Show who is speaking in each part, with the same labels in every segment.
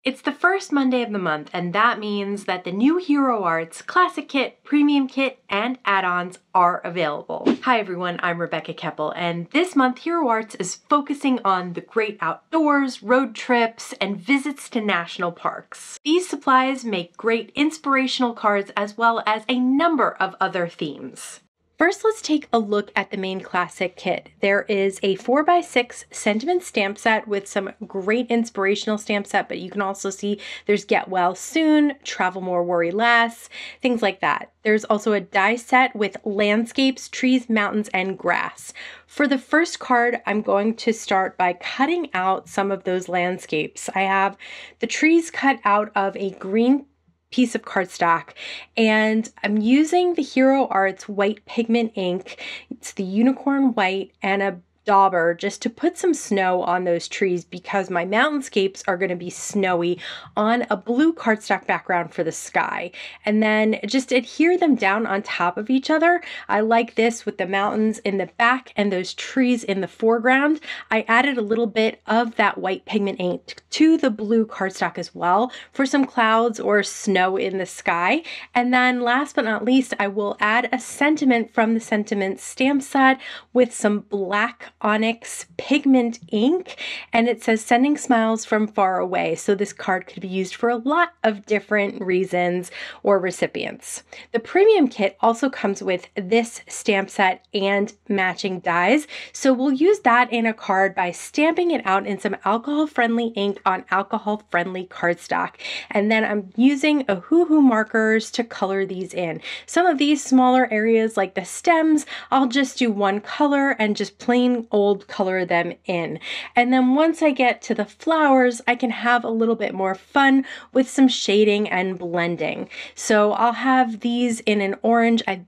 Speaker 1: It's the first Monday of the month, and that means that the new Hero Arts Classic Kit, Premium Kit, and add-ons are available. Hi everyone, I'm Rebecca Keppel, and this month Hero Arts is focusing on the great outdoors, road trips, and visits to national parks. These supplies make great inspirational cards as well as a number of other themes. First, let's take a look at the main classic kit. There is a 4x6 sentiment stamp set with some great inspirational stamp set, but you can also see there's Get Well Soon, Travel More, Worry Less, things like that. There's also a die set with landscapes, trees, mountains, and grass. For the first card, I'm going to start by cutting out some of those landscapes. I have the trees cut out of a green piece of cardstock, and I'm using the Hero Arts white pigment ink. It's the unicorn white and a dauber just to put some snow on those trees because my mountainscapes are going to be snowy on a blue cardstock background for the sky, and then just adhere them down on top of each other. I like this with the mountains in the back and those trees in the foreground. I added a little bit of that white pigment ink to the blue cardstock as well for some clouds or snow in the sky. And then last but not least, I will add a sentiment from the sentiment stamp set with some black onyx pigment ink, and it says sending smiles from far away. So this card could be used for a lot of different reasons or recipients. The premium kit also comes with this stamp set and matching dies. So we'll use that in a card by stamping it out in some alcohol-friendly ink on alcohol-friendly cardstock. And then I'm using a hoo-hoo markers to color these in. Some of these smaller areas like the stems, I'll just do one color and just plain old color them in. And then once I get to the flowers, I can have a little bit more fun with some shading and blending. So I'll have these in an orange. I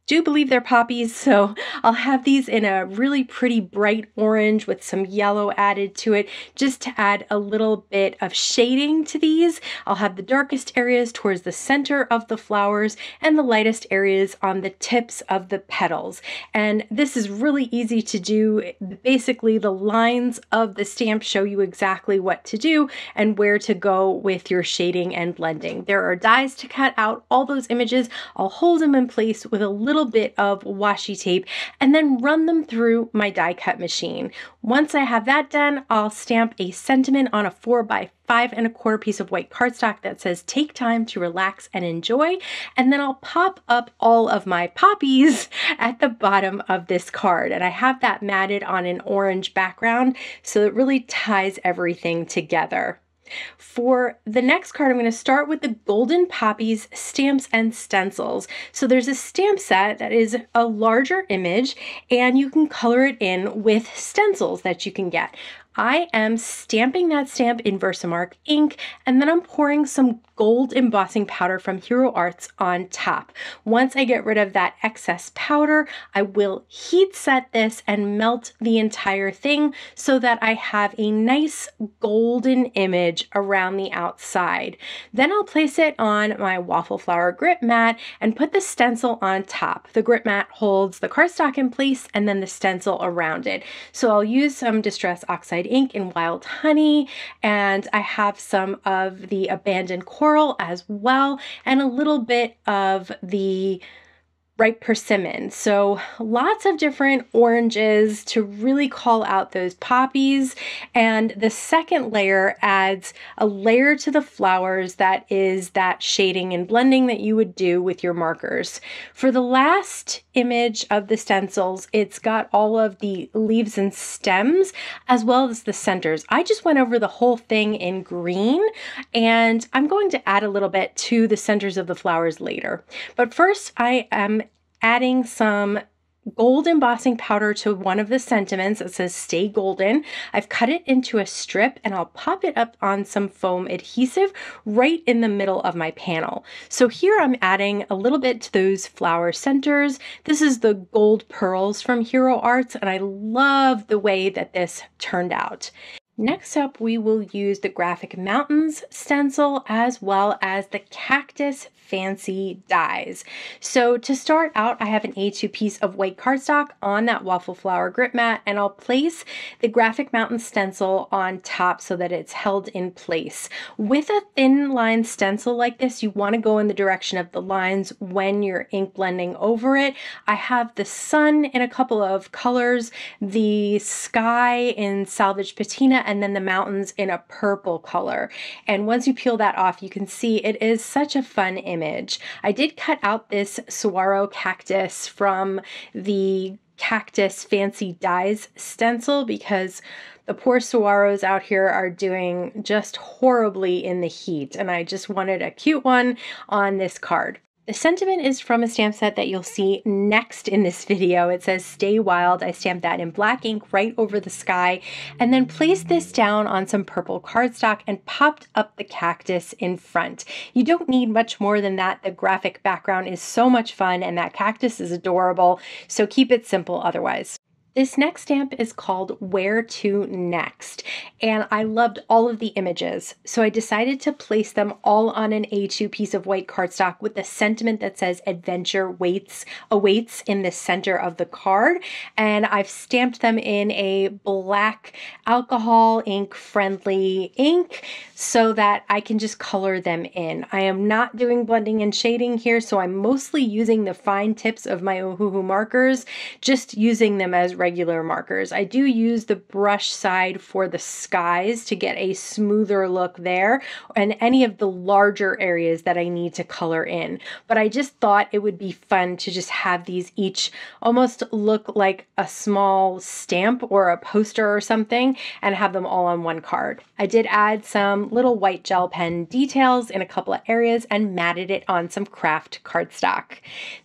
Speaker 1: do believe they're poppies, so I'll have these in a really pretty bright orange with some yellow added to it just to add a little bit of shading to these. I'll have the darkest areas towards the center of the flowers and the lightest areas on the tips of the petals. And this is really easy to do. Basically, the lines of the stamp show you exactly what to do and where to go with your shading and blending. There are dies to cut out all those images. I'll hold them in place with a little bit of washi tape and then run them through my die cut machine. Once I have that done, I'll stamp a sentiment on a 4x5¼ piece of white cardstock that says take time to relax and enjoy, and then I'll pop up all of my poppies at the bottom of this card, and I have that matted on an orange background so it really ties everything together. For the next card, I'm going to start with the Golden Poppies Stamps and Stencils. So there's a stamp set that is a larger image, and you can color it in with stencils that you can get. I am stamping that stamp in Versamark ink, and then I'm pouring some gold embossing powder from Hero Arts on top. Once I get rid of that excess powder, I will heat set this and melt the entire thing so that I have a nice golden image around the outside. Then I'll place it on my waffle flower grip mat and put the stencil on top. The grip mat holds the cardstock in place and then the stencil around it. So I'll use some Distress Oxide ink in Wild Honey, and I have some of the Abandoned Coral as well, and a little bit of the Ripe Persimmon. So lots of different oranges to really call out those poppies. And the second layer adds a layer to the flowers that is that shading and blending that you would do with your markers. For the last image of the stencils, it's got all of the leaves and stems as well as the centers. I just went over the whole thing in green, and I'm going to add a little bit to the centers of the flowers later. But first, I am adding some gold embossing powder to one of the sentiments that says Stay Golden. I've cut it into a strip and I'll pop it up on some foam adhesive right in the middle of my panel. So here I'm adding a little bit to those flower centers. This is the gold pearls from Hero Arts, and I love the way that this turned out. Next up, we will use the Graphic Mountains stencil as well as the Cactus Fancy dies. So to start out, I have an A2 piece of white cardstock on that waffle flower grip mat, and I'll place the Graphic Mountain stencil on top so that it's held in place. With a thin line stencil like this, you want to go in the direction of the lines when you're ink blending over it. I have the sun in a couple of colors, the sky in Salvage Patina, and then the mountains in a purple color. And once you peel that off, you can see it is such a fun image. I did cut out this saguaro cactus from the Cactus Fancy Dies stencil because the poor saguaros out here are doing just horribly in the heat, and I just wanted a cute one on this card. The sentiment is from a stamp set that you'll see next in this video. It says "Stay Wild." I stamped that in black ink right over the sky, and then placed this down on some purple cardstock and popped up the cactus in front. You don't need much more than that. The graphic background is so much fun, and that cactus is adorable, so keep it simple otherwise. This next stamp is called Where to Next, and I loved all of the images, so I decided to place them all on an A2 piece of white cardstock with the sentiment that says "Adventure awaits" in the center of the card, and I've stamped them in a black alcohol ink friendly ink so that I can just color them in. I am not doing blending and shading here, so I'm mostly using the fine tips of my Ohuhu markers, just using them as regular markers. I do use the brush side for the skies to get a smoother look there and any of the larger areas that I need to color in. But I just thought it would be fun to just have these each almost look like a small stamp or a poster or something and have them all on one card. I did add some little white gel pen details in a couple of areas and matted it on some craft cardstock.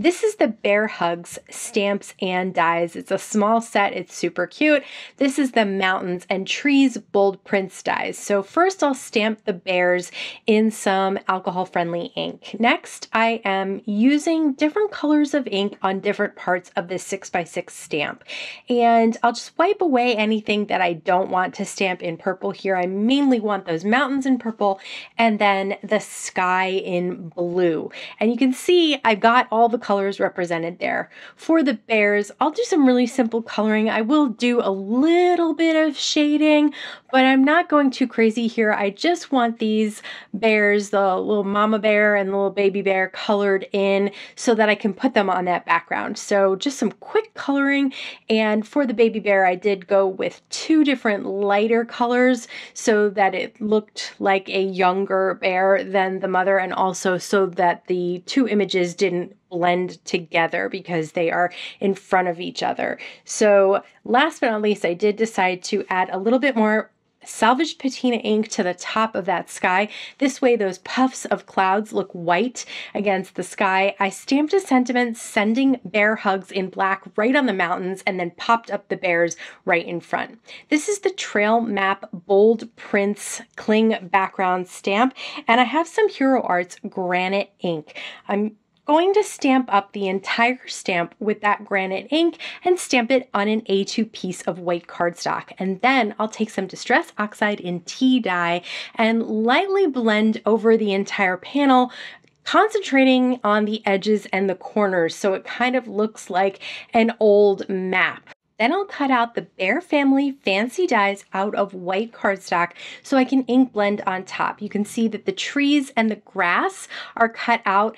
Speaker 1: This is the Bear Hugs Stamps and Dies. It's a small set. It's super cute. This is the Mountains and Trees Bold Prints dies. So first I'll stamp the bears in some alcohol-friendly ink. Next, I am using different colors of ink on different parts of this 6x6 stamp. And I'll just wipe away anything that I don't want to stamp in purple here. I mainly want those mountains in purple and then the sky in blue. And you can see I've got all the colors represented there. For the bears, I'll do some really simple coloring. I will do a little bit of shading, but I'm not going too crazy here. I just want these bears, the little mama bear and the little baby bear, colored in so that I can put them on that background. So just some quick coloring. And for the baby bear, I did go with two different lighter colors so that it looked like a younger bear than the mother, and also so that the two images didn't blend together because they are in front of each other. So last but not least, I did decide to add a little bit more Salvage Patina ink to the top of that sky. This way those puffs of clouds look white against the sky. I stamped a sentiment sending bear hugs in black right on the mountains and then popped up the bears right in front. This is the Trail Map Bold Prints Cling background stamp, and I have some Hero Arts granite ink. I'm going to stamp up the entire stamp with that granite ink and stamp it on an A2 piece of white cardstock. And then I'll take some Distress Oxide in tea dye and lightly blend over the entire panel, concentrating on the edges and the corners so it kind of looks like an old map. Then I'll cut out the Bear Family Fancy Dies out of white cardstock so I can ink blend on top. You can see that the trees and the grass are cut out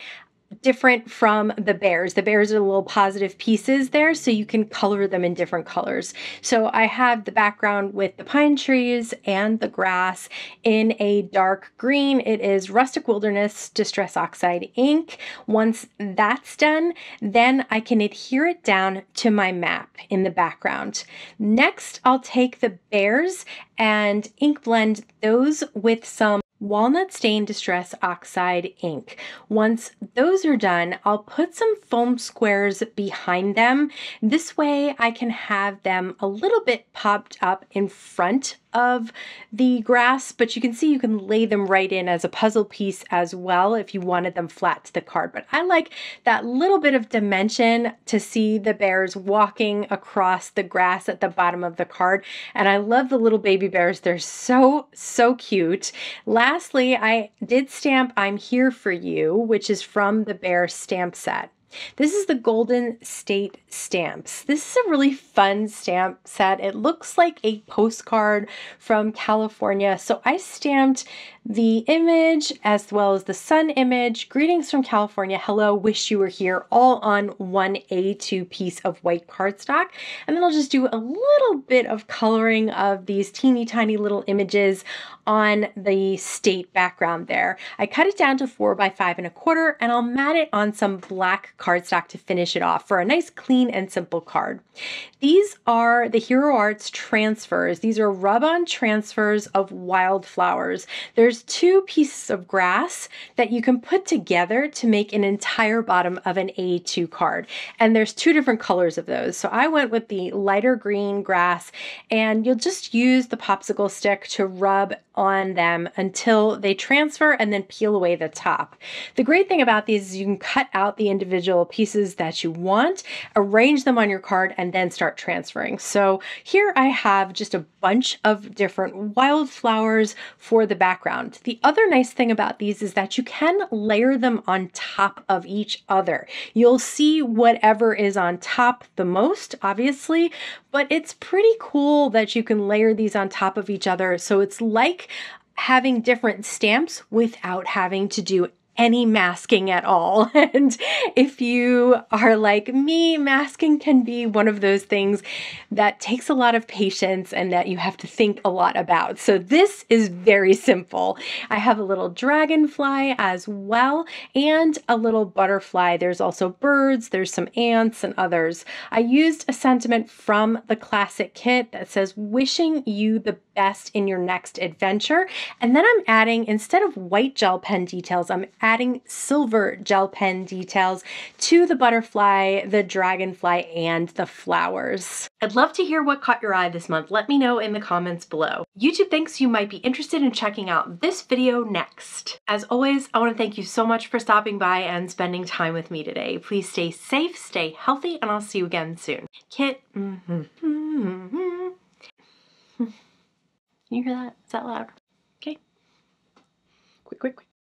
Speaker 1: different from the bears. The bears are little positive pieces there, so you can color them in different colors. So I have the background with the pine trees and the grass in a dark green. It is Rustic Wilderness Distress Oxide ink. Once that's done, then I can adhere it down to my map in the background. Next, I'll take the bears and ink blend those with some Walnut Stain Distress Oxide ink. Once those are done, I'll put some foam squares behind them. This way I can have them a little bit popped up in front of the grass, but you can see you can lay them right in as a puzzle piece as well if you wanted them flat to the card. But I like that little bit of dimension to see the bears walking across the grass at the bottom of the card. And I love the little baby bears. They're so, so cute. Lastly, I did stamp I'm Here For You, which is from the bear stamp set. This is the Golden State Stamps. This is a really fun stamp set. It looks like a postcard from California. So I stamped the image as well as the sun image, greetings from California, hello, wish you were here, all on one A2 piece of white cardstock. And then I'll just do a little bit of coloring of these teeny tiny little images on the state background there. I cut it down to 4 by 5 1/4, and I'll mat it on some black cardstock to finish it off for a nice clean and simple card. These are the Hero Arts transfers. These are rub-on transfers of wildflowers. There's 2 pieces of grass that you can put together to make an entire bottom of an A2 card. And there's 2 different colors of those. So I went with the lighter green grass, and you'll just use the popsicle stick to rub on them until they transfer and then peel away the top. The great thing about these is you can cut out the individual pieces that you want, arrange them on your card, and then start transferring. So here I have just a bunch of different wildflowers for the background. The other nice thing about these is that you can layer them on top of each other. You'll see whatever is on top the most, obviously, but it's pretty cool that you can layer these on top of each other. So it's like having different stamps without having to do any masking at all. And if you are like me, masking can be one of those things that takes a lot of patience and that you have to think a lot about. So this is very simple. I have a little dragonfly as well and a little butterfly. There's also birds, there's some ants and others. I used a sentiment from the classic kit that says, wishing you the best in your next adventure. And then I'm adding, instead of white gel pen details, I'm adding silver gel pen details to the butterfly, the dragonfly, and the flowers. I'd love to hear what caught your eye this month. Let me know in the comments below. YouTube thinks you might be interested in checking out this video next. As always, I want to thank you so much for stopping by and spending time with me today. Please stay safe, stay healthy, and I'll see you again soon. Kit. Can you hear that? Is that loud? Okay. Quick, quick, quick.